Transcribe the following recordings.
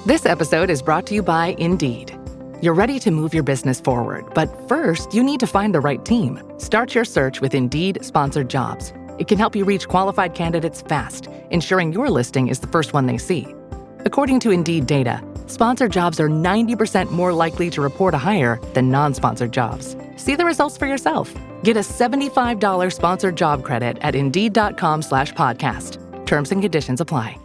This episode is brought to you by Indeed. You're ready to move your business forward, but first, you need to find the right team. Start your search with Indeed Sponsored Jobs. It can help you reach qualified candidates fast, ensuring your listing is the first one they see. According to Indeed data, sponsored jobs are 90% more likely to report a hire than non-sponsored jobs. See the results for yourself. Get a $75 sponsored job credit at Indeed.com/podcast. Terms and conditions apply.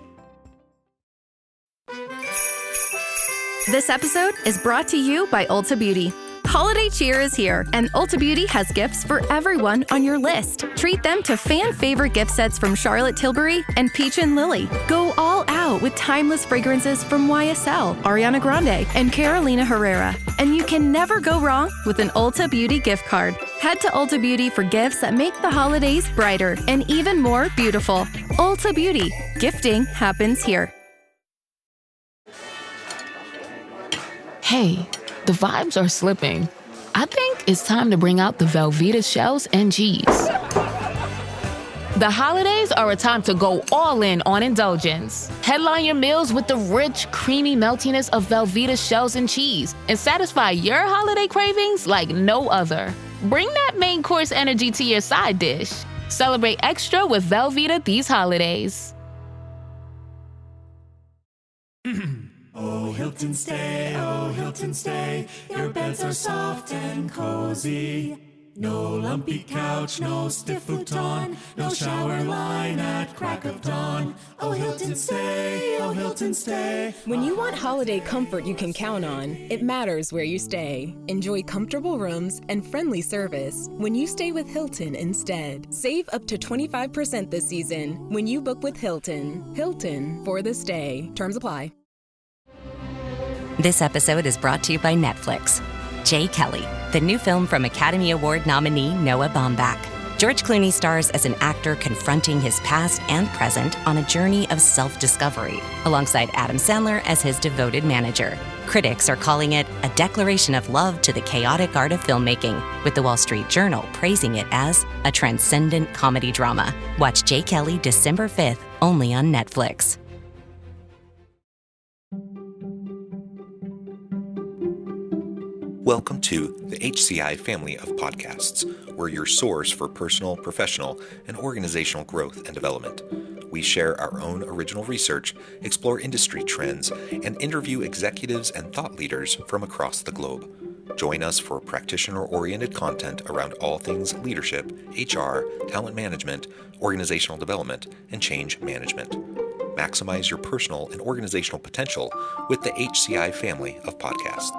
This episode is brought to you by Ulta Beauty. Holiday cheer is here, and Ulta Beauty has gifts for everyone on your list. Treat them to fan-favorite gift sets from Charlotte Tilbury and Peach & Lily. Go all out with timeless fragrances from YSL, Ariana Grande, and Carolina Herrera. And you can never go wrong with an Ulta Beauty gift card. Head to Ulta Beauty for gifts that make the holidays brighter and even more beautiful. Ulta Beauty. Gifting happens here. Hey, the vibes are slipping. I think it's time to bring out the Velveeta shells and cheese. The holidays are a time to go all in on indulgence. Headline your meals with the rich, creamy meltiness of Velveeta shells and cheese and satisfy your holiday cravings like no other. Bring that main course energy to your side dish. Celebrate extra with Velveeta these holidays. Oh, Hilton stay, your beds are soft and cozy. No lumpy couch, no stiff futon, no shower line at crack of dawn. Oh, Hilton stay, oh, Hilton stay. When you want holiday comfort you can count on, it matters where you stay. Enjoy comfortable rooms and friendly service when you stay with Hilton instead. Save up to 25% this season when you book with Hilton. Hilton for the stay. Terms apply. This episode is brought to you by Netflix. Jay Kelly, the new film from Academy Award nominee Noah Baumbach. George Clooney stars as an actor confronting his past and present on a journey of self-discovery, alongside Adam Sandler as his devoted manager. Critics are calling it a declaration of love to the chaotic art of filmmaking, with the Wall Street Journal praising it as a transcendent comedy drama. Watch Jay Kelly December 5th, only on Netflix. Welcome to the HCI family of podcasts. We're your source for personal, professional, and organizational growth and development. We share our own original research, explore industry trends, and interview executives and thought leaders from across the globe. Join us for practitioner-oriented content around all things leadership, HR, talent management, organizational development, and change management. Maximize your personal and organizational potential with the HCI family of podcasts.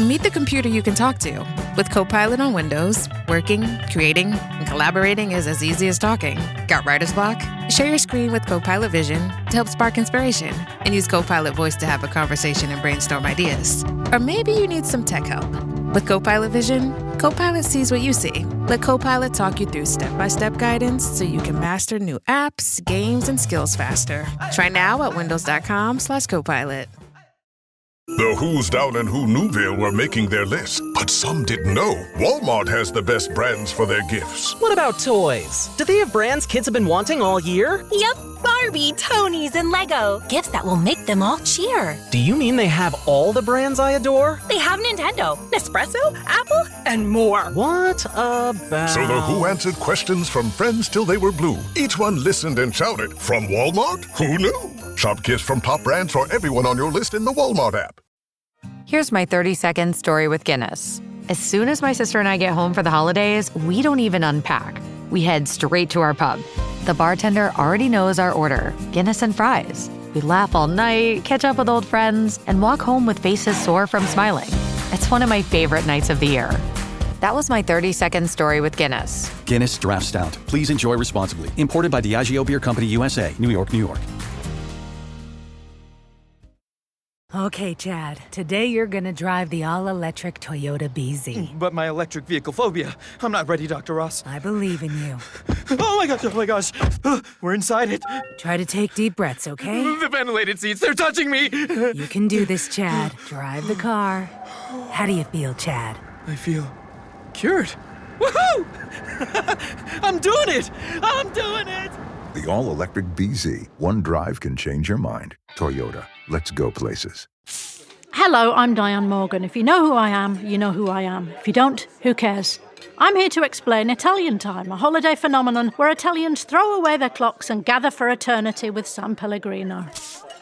Meet the computer you can talk to. With Copilot on Windows, working, creating, and collaborating is as easy as talking. Got writer's block? Share your screen with Copilot Vision to help spark inspiration, and use Copilot Voice to have a conversation and brainstorm ideas. Or maybe you need some tech help. With Copilot Vision, Copilot sees what you see. Let Copilot talk you through step-by-step guidance so you can master new apps, games, and skills faster. Try now at windows.com/Copilot. The Who's Down in Who Newville were making their list, but some didn't know Walmart has the best brands for their gifts. What about toys? Do they have brands kids have been wanting all year? Yep, Barbie, Tony's, and Lego. Gifts that will make them all cheer. Do you mean they have all the brands I adore? They have Nintendo, Nespresso, Apple, and more. What about... So the Who answered questions from friends till they were blue. Each one listened and shouted, from Walmart? Who knew? Shop gifts from top brands for everyone on your list in the Walmart app. Here's my 30-second story with Guinness. As soon as my sister and I get home for the holidays, we don't even unpack. We head straight to our pub. The bartender already knows our order, Guinness and fries. We laugh all night, catch up with old friends, and walk home with faces sore from smiling. It's one of my favorite nights of the year. That was my 30-second story with Guinness. Guinness Draft Stout. Please enjoy responsibly. Imported by Diageo Beer Company, USA, New York, New York. Okay, Chad. Today you're gonna drive the all-electric Toyota BZ. But my electric vehicle phobia. I'm not ready, Dr. Ross. I believe in you. Oh my gosh. We're inside it. Try to take deep breaths, okay? The ventilated seats, they're touching me. You can do this, Chad. Drive the car. How do you feel, Chad? I feel cured. Woohoo! I'm doing it! The all-electric BZ. One drive can change your mind. Toyota. Let's go places. Hello, I'm Diane Morgan. If you know who I am, you know who I am. If you don't, who cares? I'm here to explain Italian Time, a holiday phenomenon where Italians throw away their clocks and gather for eternity with San Pellegrino.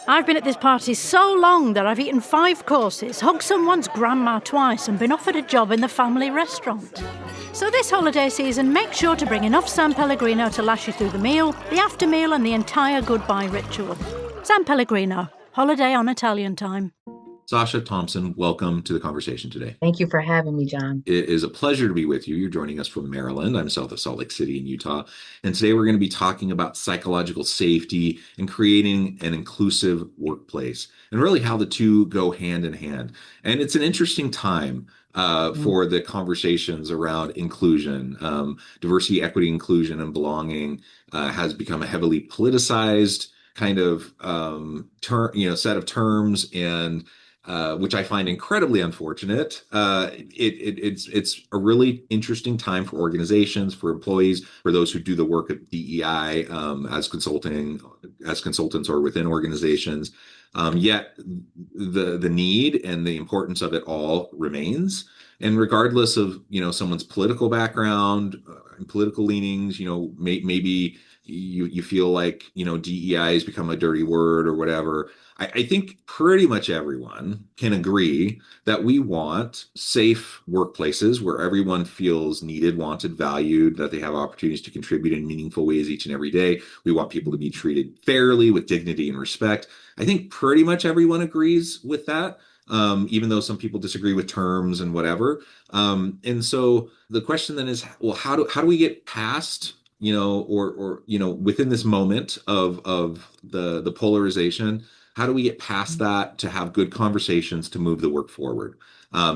I've been at this party so long that I've eaten 5 courses, hugged someone's grandma twice, and been offered a job in the family restaurant. So this holiday season, make sure to bring enough San Pellegrino to last you through the meal, the after meal, and the entire goodbye ritual. San Pellegrino, holiday on Italian Time. Sacha Thompson, welcome to the conversation today. Thank you for having me, John. It is a pleasure to be with you. You're joining us from Maryland. I'm south of Salt Lake City in Utah. And today we're going to be talking about psychological safety and creating an inclusive workplace and really how the two go hand in hand. And it's an interesting time for the conversations around inclusion. Diversity, equity, inclusion, and belonging has become a heavily politicized kind of set of terms, and which I find incredibly unfortunate. It's a really interesting time for organizations, for employees, for those who do the work at DEI as consultants or within organizations. Yet the need and the importance of it all remains. And regardless of someone's political background and political leanings, maybe you feel like DEI has become a dirty word or whatever. I think pretty much everyone can agree that we want safe workplaces where everyone feels needed, wanted, valued, that they have opportunities to contribute in meaningful ways each and every day. We want people to be treated fairly with dignity and respect. I think pretty much everyone agrees with that, even though some people disagree with terms and whatever. And so the question then is, well, how do we get past within this moment of the polarization, how do we get past that to have good conversations to move the work forward,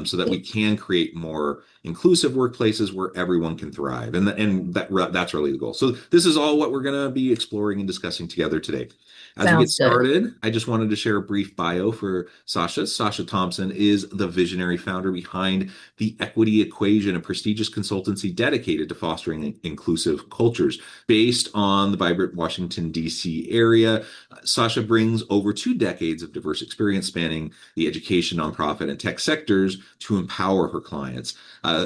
so that we can create more inclusive workplaces where everyone can thrive, and that's really the goal. So this is all what we're going to be exploring and discussing together today. As we get started, I just wanted to share a brief bio for Sacha. Sacha Thompson is the visionary founder behind the Equity Equation, a prestigious consultancy dedicated to fostering inclusive cultures. Based on the vibrant Washington, D.C. area, Sacha brings over 2 decades of diverse experience spanning the education, nonprofit, and tech sectors to empower her clients.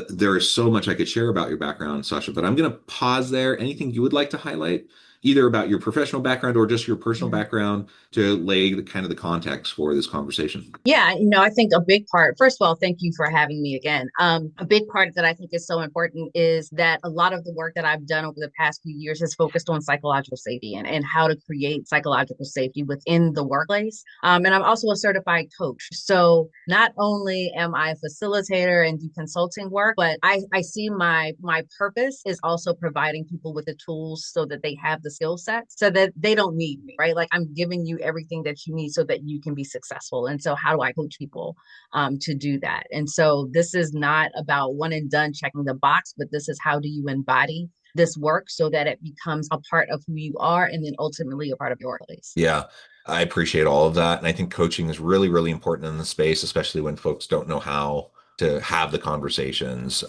There is so much I could share about your background, Sacha, but I'm going to pause there. Anything you would like to highlight, either about your professional background or just your personal background, to lay the context for this conversation? Yeah, I think a big part, first of all, thank you for having me again. A big part that I think is so important is that a lot of the work that I've done over the past few years has focused on psychological safety and how to create psychological safety within the workplace. And I'm also a certified coach. So not only am I a facilitator and do consulting work, but I see my purpose is also providing people with the tools so that they have the skill set so that they don't need me, right? Like, I'm giving you everything that you need so that you can be successful. And so how do I coach people to do that? And so this is not about one and done checking the box, but this is how do you embody this work so that it becomes a part of who you are and then ultimately a part of your workplace. Yeah, I appreciate all of that. And I think coaching is really, really important in the space, especially when folks don't know how to have the conversations.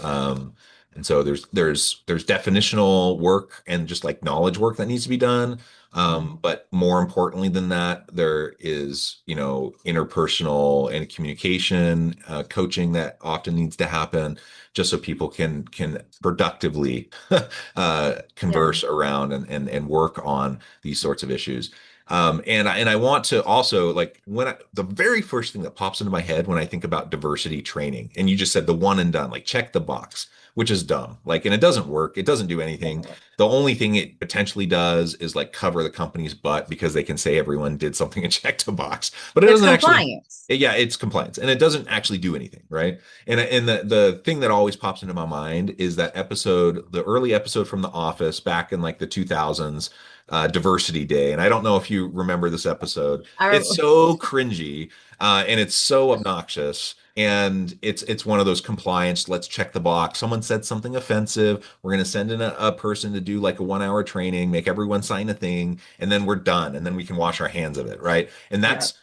And so there's definitional work and just like knowledge work that needs to be done. But more importantly than that, there is, interpersonal and communication, coaching that often needs to happen just so people can productively converse around and work on these sorts of issues. And I want to also, like, the very first thing that pops into my head when I think about diversity training, and you just said the one and done, like check the box, which is dumb. Like, and it doesn't work. It doesn't do anything. The only thing it potentially does is like cover the company's butt because they can say everyone did something and checked a box, but it doesn't actually. Yeah, it's compliance, and it doesn't actually do anything, right? And the thing that always pops into my mind is that episode, the early episode from The Office back in like the 2000s. Diversity Day. And I don't know if you remember this episode. It's so cringy and it's so obnoxious. And it's one of those compliance, let's check the box. Someone said something offensive. We're going to send in a person to do like a 1-hour training, make everyone sign a thing, and then we're done. And then we can wash our hands of it, right? And that's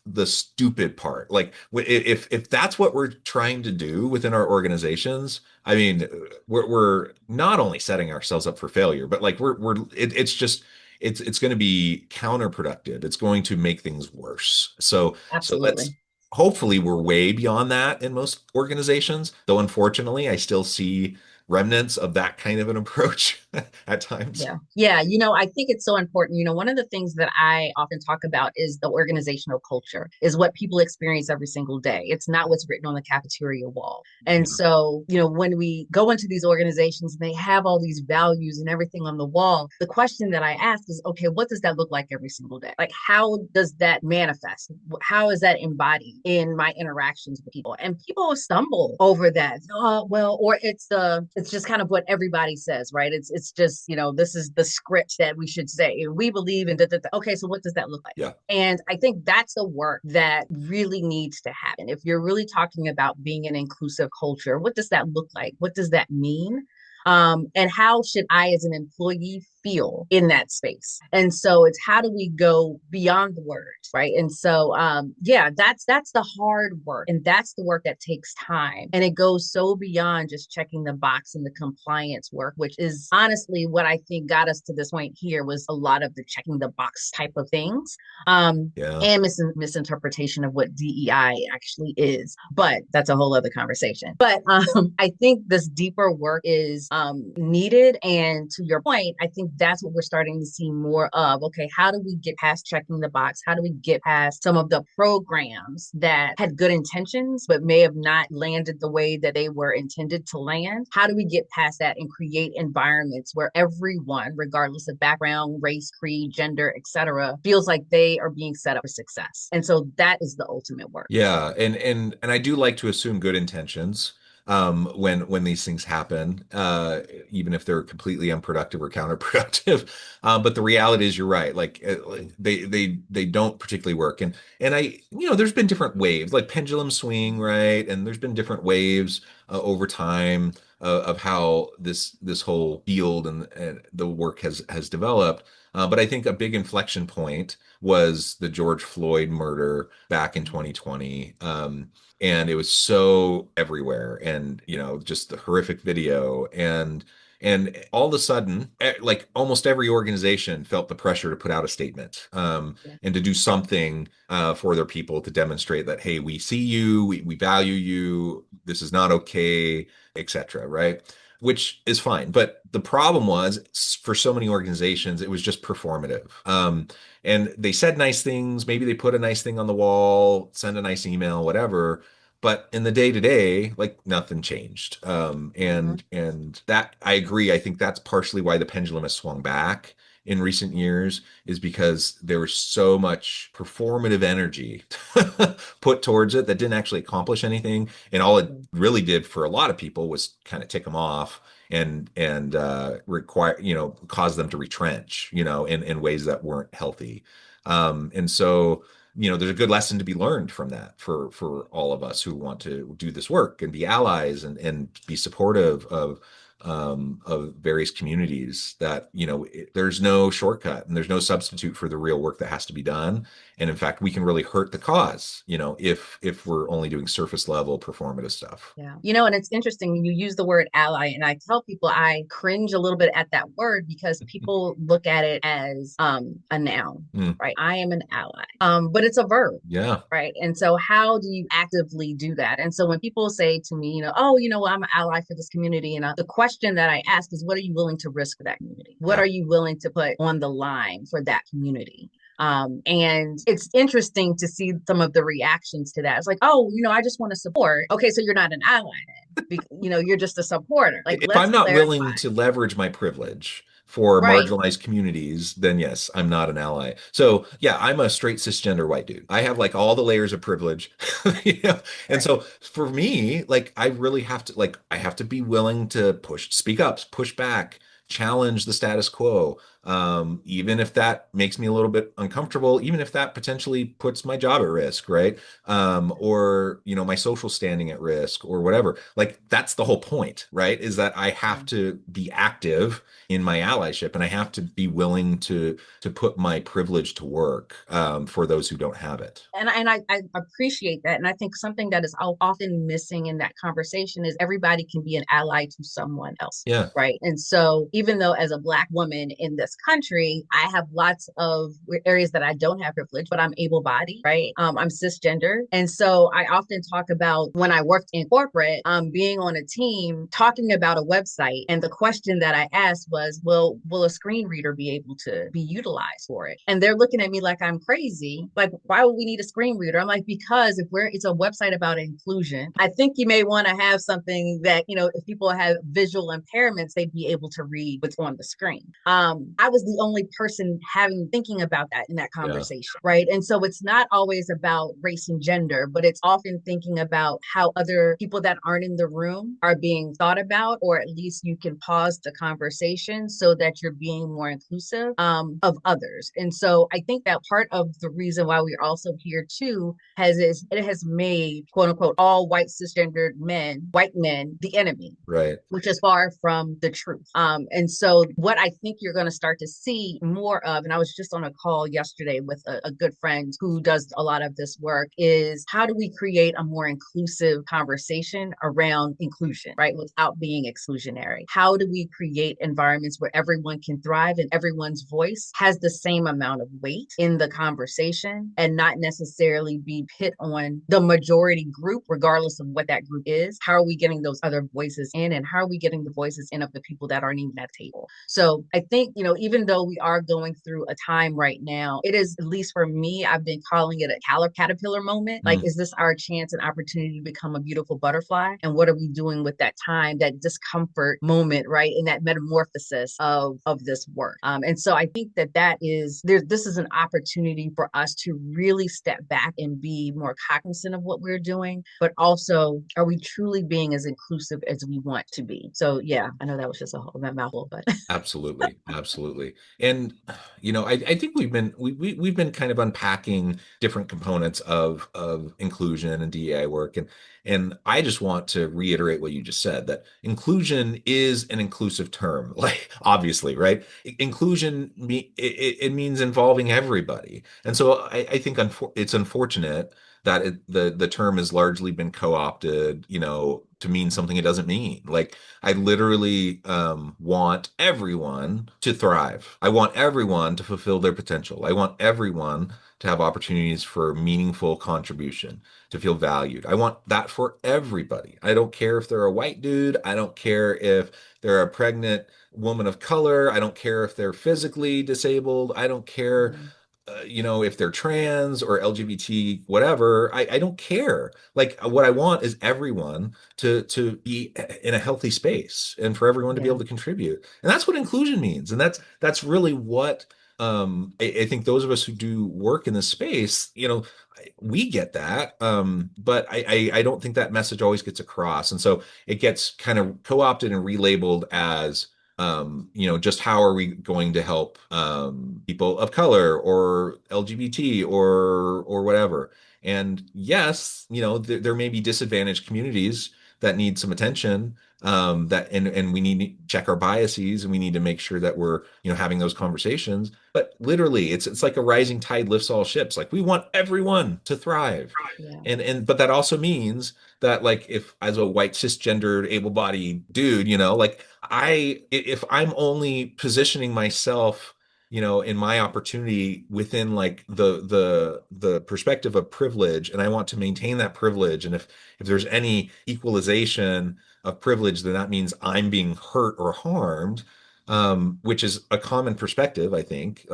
the stupid part. Like, if that's what we're trying to do within our organizations, I mean, we're not only setting ourselves up for failure, but like it's it's going to be counterproductive. It's going to make things worse. So let's Absolutely. hopefully we're way beyond that in most organizations, though unfortunately I still see remnants of that kind of an approach at times. Yeah. Yeah. I think it's so important. One of the things that I often talk about is the organizational culture, is what people experience every single day. It's not what's written on the cafeteria wall. And so, when we go into these organizations and they have all these values and everything on the wall, the question that I ask is, okay, what does that look like every single day? Like, how does that manifest? How is that embodied in my interactions with people? And people stumble over that. Or it's just kind of what everybody says, right? It's just, this is the script that we should say. We believe in that. Okay, so what does that look like? Yeah. And I think that's the work that really needs to happen. If you're really talking about being an inclusive culture, what does that look like? What does that mean? And how should I, as an employee, feel in that space? And so it's how do we go beyond the words, right? And so, that's the hard work, and that's the work that takes time, and it goes so beyond just checking the box and the compliance work, which is honestly what I think got us to this point here was a lot of the checking the box type of things, and misinterpretation of what DEI actually is. But that's a whole other conversation. But I think this deeper work is needed. And to your point, I think that's what we're starting to see more of. Okay, how do we get past checking the box? How do we get past some of the programs that had good intentions, but may have not landed the way that they were intended to land? How do we get past that and create environments where everyone, regardless of background, race, creed, gender, etc., feels like they are being set up for success? And so that is the ultimate work. Yeah, and I do like to assume good intentions when these things happen, even if they're completely unproductive or counterproductive. But the reality is, you're right. Like they don't particularly work. And there's been different waves, like pendulum swing, right? And there's been different waves over time of how this whole field and the work has developed. But I think a big inflection point was the George Floyd murder back in 2020. And it was so everywhere, and just the horrific video, and all of a sudden, like almost every organization felt the pressure to put out a statement, and to do something for their people to demonstrate that, hey, we see you, we value you, this is not okay, etc. Right? Which is fine. But the problem was, for so many organizations, it was just performative. And they said nice things. Maybe they put a nice thing on the wall, send a nice email, whatever. But in the day to day, like nothing changed. And that, I agree. I think that's partially why the pendulum has swung back in recent years, is because there was so much performative energy put towards it that didn't actually accomplish anything. And all it really did for a lot of people was kind of tick them off and require, cause them to retrench, in ways that weren't healthy. And so, there's a good lesson to be learned from that for all of us who want to do this work and be allies and be supportive of various communities, that there's no shortcut and there's no substitute for the real work that has to be done. And in fact, we can really hurt the cause, if we're only doing surface level performative stuff. Yeah. And it's interesting, you use the word ally, and I tell people I cringe a little bit at that word because people look at it as a noun, right? I am an ally. But it's a verb. Yeah. Right. And so how do you actively do that? And so when people say to me, I'm an ally for this community, and the question that I ask is, what are you willing to risk for that community? What are you willing to put on the line for that community? And it's interesting to see some of the reactions to that. It's like, I just want to support. Okay, so you're not an ally then. You're just a supporter. Like, if I'm not willing to leverage my privilege for marginalized communities, then yes, I'm not an ally. So yeah, I'm a straight cisgender white dude. I have like all the layers of privilege, And so for me, like, I really have to, like, I have to be willing to speak up, push back, challenge the status quo, even if that makes me a little bit uncomfortable, even if that potentially puts my job at risk, right? Or my social standing at risk, or whatever. Like, that's the whole point, right? Is that I have to be active in my allyship, and I have to be willing to put my privilege to work for those who don't have it. And I appreciate that. And I think something that is often missing in that conversation is everybody can be an ally to someone else. Yeah. Right. And so even though as a Black woman in this this country, I have lots of areas that I don't have privilege, but I'm able-bodied, right? I'm cisgender. And so I often talk about when I worked in corporate, being on a team, talking about a website. And the question that I asked was, will a screen reader be able to be utilized for it? And they're looking at me like I'm crazy. Like, why would we need a screen reader? I'm like, because it's a website about inclusion, I think you may want to have something that, if people have visual impairments, they'd be able to read what's on the screen. I was the only person thinking about that in that conversation, right? And so it's not always about race and gender, but it's often thinking about how other people that aren't in the room are being thought about, or at least you can pause the conversation so that you're being more inclusive of others. And so I think that part of the reason why we're also here too it has made, quote unquote, all white cisgendered white men, the enemy, right? Which is far from the truth. And so what I think you're going to start to see more of, and I was just on a call yesterday with a good friend who does a lot of this work, is how do we create a more inclusive conversation around inclusion, right? Without being exclusionary. How do we create environments where everyone can thrive and everyone's voice has the same amount of weight in the conversation and not necessarily be put on the majority group, regardless of what that group is? How are we getting those other voices in, and how are we getting the voices in of the people that aren't even at the table? So I think, even though we are going through a time right now, it is, at least for me, I've been calling it a caterpillar moment. Like, is this our chance and opportunity to become a beautiful butterfly? And what are we doing with that time, that discomfort moment, right? In that metamorphosis of this work. And so I think that this is an opportunity for us to really step back and be more cognizant of what we're doing, but also, are we truly being as inclusive as we want to be? So yeah, I know that was just a whole mouthful, but Absolutely. And I think we've been kind of unpacking different components of inclusion and DEI work, and I just want to reiterate what you just said, that inclusion is an inclusive term, like, obviously, right? Inclusion it means involving everybody, and so I think it's unfortunate that the term has largely been co-opted, to mean something it doesn't mean. Like, I literally want everyone to thrive. I want everyone to fulfill their potential. I want everyone to have opportunities for meaningful contribution, to feel valued. I want that for everybody. I don't care if they're a white dude. I don't care if they're a pregnant woman of color. I don't care if they're physically disabled. I don't care if they're trans or LGBT, whatever. I don't care. Like, what I want is everyone to be in a healthy space, and for everyone to be able to contribute. And that's what inclusion means. And that's really what I think those of us who do work in this space, we get that. But I don't think that message always gets across. And so it gets kind of co-opted and relabeled as just how are we going to help people of color or LGBT or whatever. And yes, there may be disadvantaged communities that need some attention, and we need to check our biases, and we need to make sure that we're having those conversations. But literally, it's like a rising tide lifts all ships. Like, we want everyone to thrive, but that also means that, like, if, as a white cisgendered able-bodied dude, like, if I'm only positioning myself in my opportunity within, like, the perspective of privilege, and I want to maintain that privilege, and if there's any equalization of privilege, then that means I'm being hurt or harmed, which is a common perspective, I think,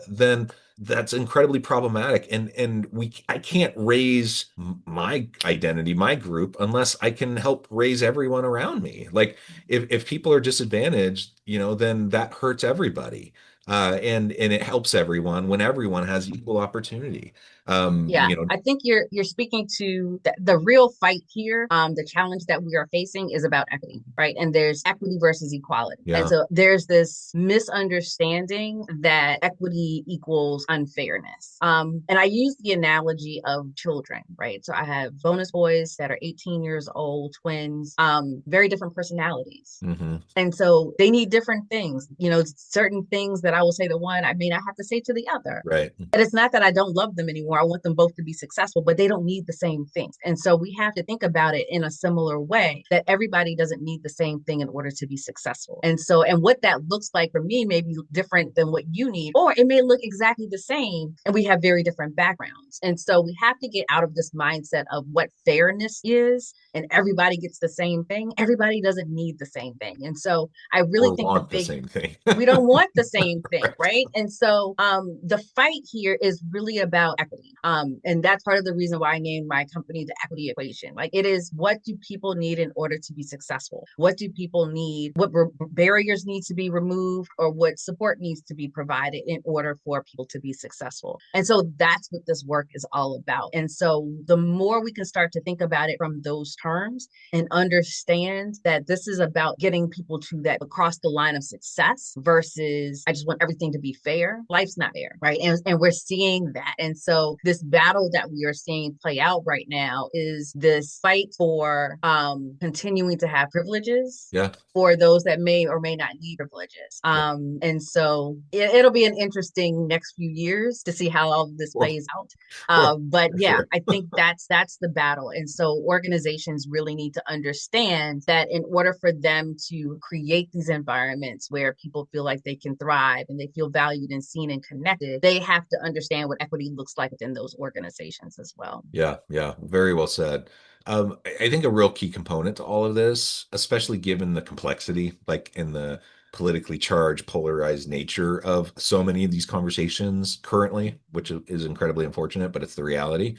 then that's incredibly problematic. And I can't raise my identity, my group, unless I can help raise everyone around me. Like, if people are disadvantaged, then that hurts everybody. And it helps everyone when everyone has equal opportunity. I think you're speaking to the real fight here. The challenge that we are facing is about equity, right? And there's equity versus equality. And so there's this misunderstanding that equity equals unfairness. And I use the analogy of children, right? So I have bonus boys that are 18 years old, twins, very different personalities. Mm-hmm. And so they need different things. Certain things that that I will say to one, I may not have to say to the other. Right. And it's not that I don't love them anymore. I want them both to be successful, but they don't need the same things. And so we have to think about it in a similar way, that everybody doesn't need the same thing in order to be successful. And so, and what that looks like for me may be different than what you need, or it may look exactly the same, and we have very different backgrounds. And so we have to get out of this mindset of what fairness is and everybody gets the same thing. Everybody doesn't need the same thing. And so I really think the same thing. we don't want the same thing, right? And so the fight here is really about equity. And that's part of the reason why I named my company the Equity Equation. Like, it is, what do people need in order to be successful? What do people need? What barriers need to be removed, or what support needs to be provided in order for people to be successful? And so that's what this work is all about. And so the more we can start to think about it from those terms and understand that this is about getting people to that across the line of success versus I just want everything to be fair. Life's not fair, right? And we're seeing that. And so this battle that we are seeing play out right now is this fight for continuing to have privileges for those that may or may not need privileges. And so it'll be an interesting next few years to see how all of this plays out. But yeah, I think that's the battle. And so organizations really need to understand that in order for them to create these environments where people feel like they can thrive and they feel valued and seen and connected, they have to understand what equity looks like within those organizations as well. Yeah, very well said. I think a real key component to all of this, especially given the complexity, like in the politically charged, polarized nature of so many of these conversations currently, which is incredibly unfortunate, but it's the reality,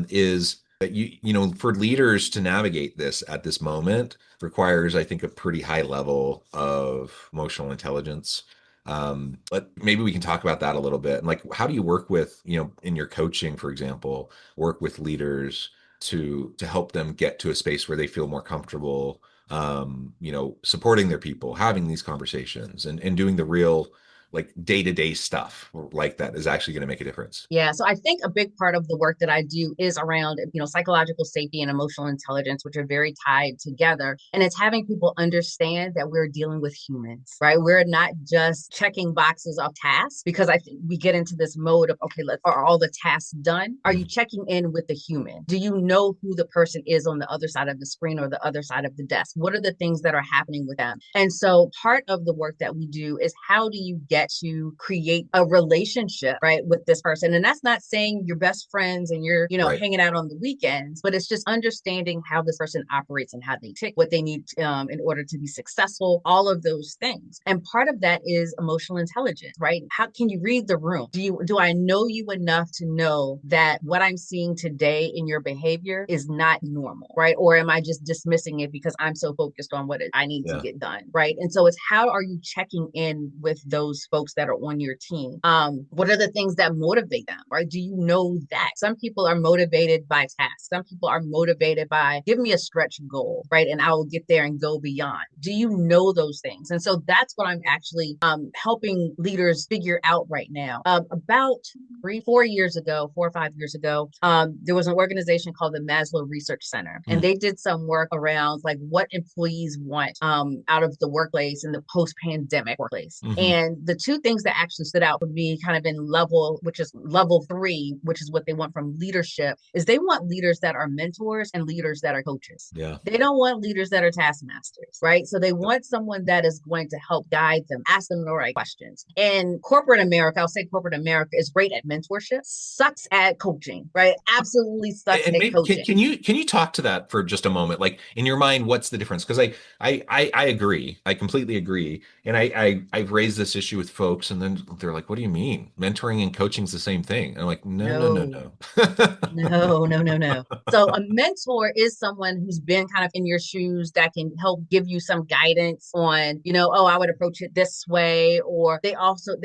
is that you know, for leaders to navigate this at this moment requires, I think, a pretty high level of emotional intelligence. But maybe we can talk about that a little bit. And like, how do you work with, you know, in your coaching, for example, work with leaders to help them get to a space where they feel more comfortable, you know, supporting their people, having these conversations and doing the real, like, day-to-day stuff like that is actually going to make a difference? Yeah. So I think a big part of the work that I do is around, you know, psychological safety and emotional intelligence, which are very tied together. And it's having people understand that we're dealing with humans, right? We're not just checking boxes of tasks, because I think we get into this mode of, okay, are all the tasks done? Are you checking in with the human? Do you know who the person is on the other side of the screen or the other side of the desk? What are the things that are happening with them? And so part of the work that we do is, how do you get to create a relationship, right, with this person? And that's not saying you're best friends and you're, you know, hanging out on the weekends, but it's just understanding how this person operates and how they tick, what they need in order to be successful, all of those things. And part of that is emotional intelligence, right? How can you read the room? Do I know you enough to know that what I'm seeing today in your behavior is not normal, right? Or am I just dismissing it because I'm so focused on what I need to get done, right? And so it's, how are you checking in with those folks that are on your team? What are the things that motivate them, right? Do you know that? Some people are motivated by tasks. Some people are motivated by, give me a stretch goal, right? And I will get there and go beyond. Do you know those things? And so that's what I'm actually helping leaders figure out right now. About 4 or 5 years ago, there was an organization called the Maslow Research Center, and they did some work around like what employees want out of the workplace in the post-pandemic workplace. And the two things that actually stood out for me kind of in level 3, which is what they want from leadership, is they want leaders that are mentors and leaders that are coaches. Yeah. They don't want leaders that are taskmasters, right? So they want someone that is going to help guide them, ask them the right questions. And corporate America, I'll say corporate America is great at mentorship, sucks at coaching, right? Absolutely sucks at coaching. Can you talk to that for just a moment? Like, in your mind, what's the difference? Because I agree. I completely agree. And I've raised this issue with folks, and then they're like, what do you mean? Mentoring and coaching is the same thing. And I'm like, no. No. So a mentor is someone who's been kind of in your shoes that can help give you some guidance on, you know, I would approach it this way, or they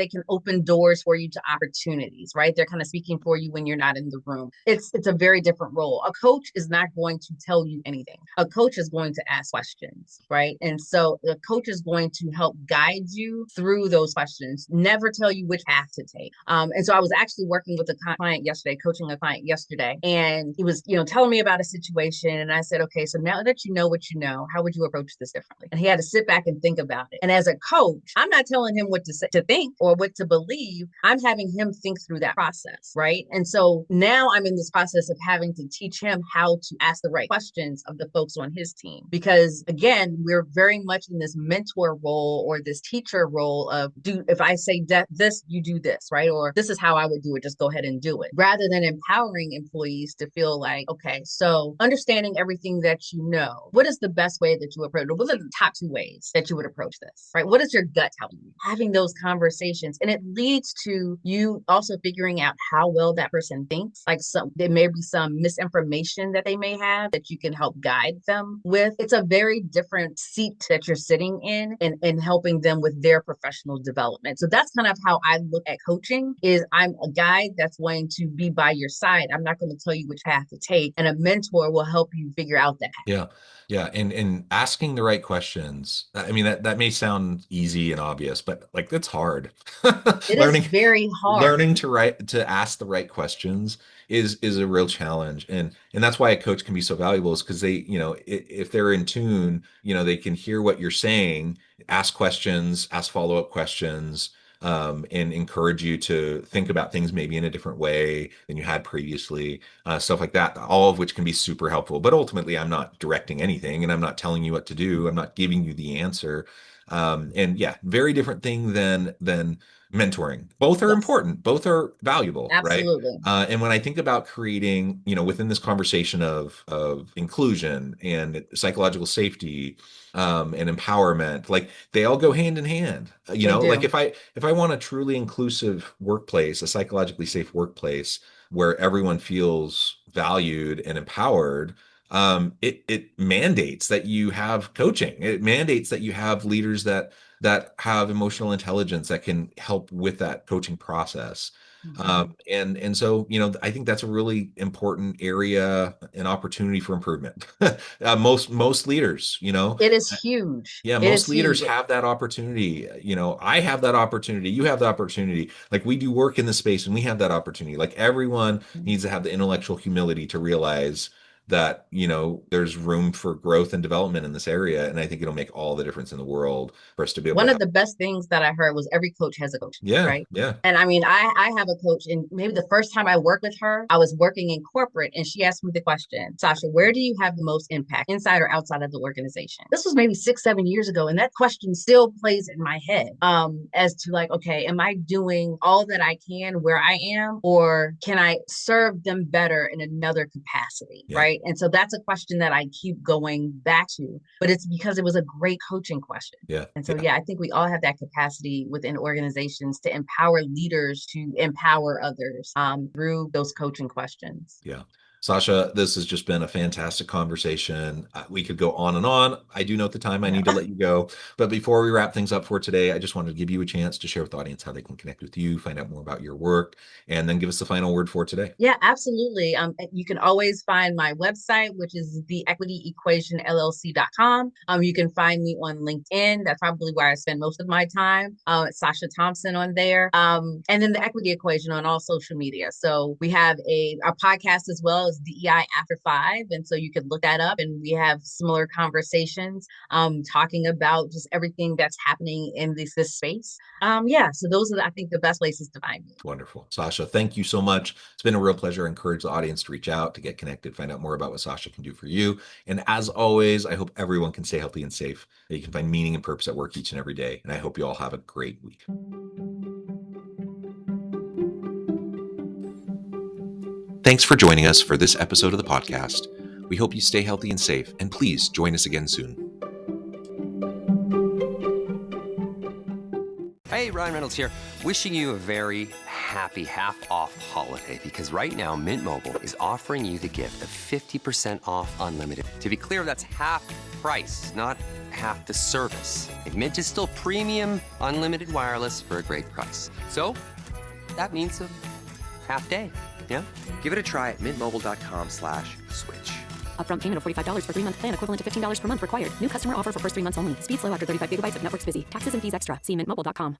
can open doors for you to opportunities, right? They're kind of speaking for you when you're not in the room. It's a very different role. A coach is not going to tell you anything. A coach is going to ask questions, right? And so the coach is going to help guide you through those questions. questions, never tell you which path to take. And so I was actually working with a client yesterday, coaching a client yesterday, and he was, telling me about a situation. And I said, okay, so now that you know what you know, how would you approach this differently? And he had to sit back and think about it. And as a coach, I'm not telling him what to think or what to believe. I'm having him think through that process, right? And so now I'm in this process of having to teach him how to ask the right questions of the folks on his team. Because again, we're very much in this mentor role or this teacher role of if I say this, you do this, right? Or this is how I would do it, just go ahead and do it. Rather than empowering employees to feel like, okay, so understanding everything that you know, what is the best way that you approach it? What are the top 2 ways that you would approach this, right? What is your gut telling you? Having those conversations. And it leads to you also figuring out how well that person thinks. Like there may be some misinformation that they may have that you can help guide them with. It's a very different seat that you're sitting in and helping them with their professional development. So that's kind of how I look at coaching is I'm a guide that's going to be by your side. I'm not going to tell you which path to take. And a mentor will help you figure out that. Yeah. Yeah. And asking the right questions. I mean, that may sound easy and obvious, but like that's hard. It is very hard. Learning to ask the right questions is a real challenge. And that's why a coach can be so valuable is because they, if they're in tune, they can hear what you're saying, ask questions, ask follow-up questions, and encourage you to think about things maybe in a different way than you had previously, stuff like that, all of which can be super helpful. But ultimately, I'm not directing anything and I'm not telling you what to do. I'm not giving you the answer. And yeah, very different thing than mentoring. Both are important. Both are valuable. Absolutely. Right? And when I think about creating, within this conversation of inclusion and psychological safety, and empowerment, like they all go hand in hand. Like if I want a truly inclusive workplace, a psychologically safe workplace where everyone feels valued and empowered, it mandates that you have coaching. It mandates that you have leaders that have emotional intelligence that can help with that coaching process. Mm-hmm. And so, I think that's a really important area and opportunity for improvement. Most leaders, it is huge. Yeah. Most leaders have that opportunity. I have that opportunity. You have the opportunity. Like we do work in the space and we have that opportunity. Like everyone needs to have the intellectual humility to realize that, there's room for growth and development in this area. And I think it'll make all the difference in the world for us to be able One of the best things that I heard was every coach has a coach. Yeah. Right. Yeah. And I mean, I have a coach, and maybe the first time I worked with her, I was working in corporate and she asked me the question, Sacha, where do you have the most impact, inside or outside of the organization? This was maybe 6-7 years ago. And that question still plays in my head, as to like, okay, am I doing all that I can where I am, or can I serve them better in another capacity? Yeah. Right. And so that's a question that I keep going back to, but it's because it was a great coaching question. Yeah. And so, I think we all have that capacity within organizations to empower leaders to empower others through those coaching questions. Yeah. Sacha, this has just been a fantastic conversation. We could go on and on. I do note the time. I need to let you go. But before we wrap things up for today, I just wanted to give you a chance to share with the audience how they can connect with you, find out more about your work, and then give us the final word for today. Yeah, absolutely. You can always find my website, which is theequityequationllc.com. You can find me on LinkedIn. That's probably where I spend most of my time. It's Sacha Thompson on there. And then the Equity Equation on all social media. So we have our podcast as well as DEI After 5. And so you could look that up, and we have similar conversations talking about just everything that's happening in this space. So those are, I think, the best places to find me. Wonderful. Sacha, thank you so much. It's been a real pleasure. I encourage the audience to reach out, to get connected, find out more about what Sacha can do for you. And as always, I hope everyone can stay healthy and safe, that you can find meaning and purpose at work each and every day. And I hope you all have a great week. Thanks for joining us for this episode of the podcast. We hope you stay healthy and safe, and please join us again soon. Hey, Ryan Reynolds here, wishing you a very happy half-off holiday, because right now Mint Mobile is offering you the gift of 50% off unlimited. To be clear, that's half price, not half the service. And Mint is still premium unlimited wireless for a great price. So that means a half day. Yeah? Give it a try at mintmobile.com/switch. Upfront payment of $45 for 3-month plan, equivalent to $15 per month required. New customer offer for first 3 months only. Speed slow after 35 gigabytes if network's busy. Taxes and fees extra. See mintmobile.com.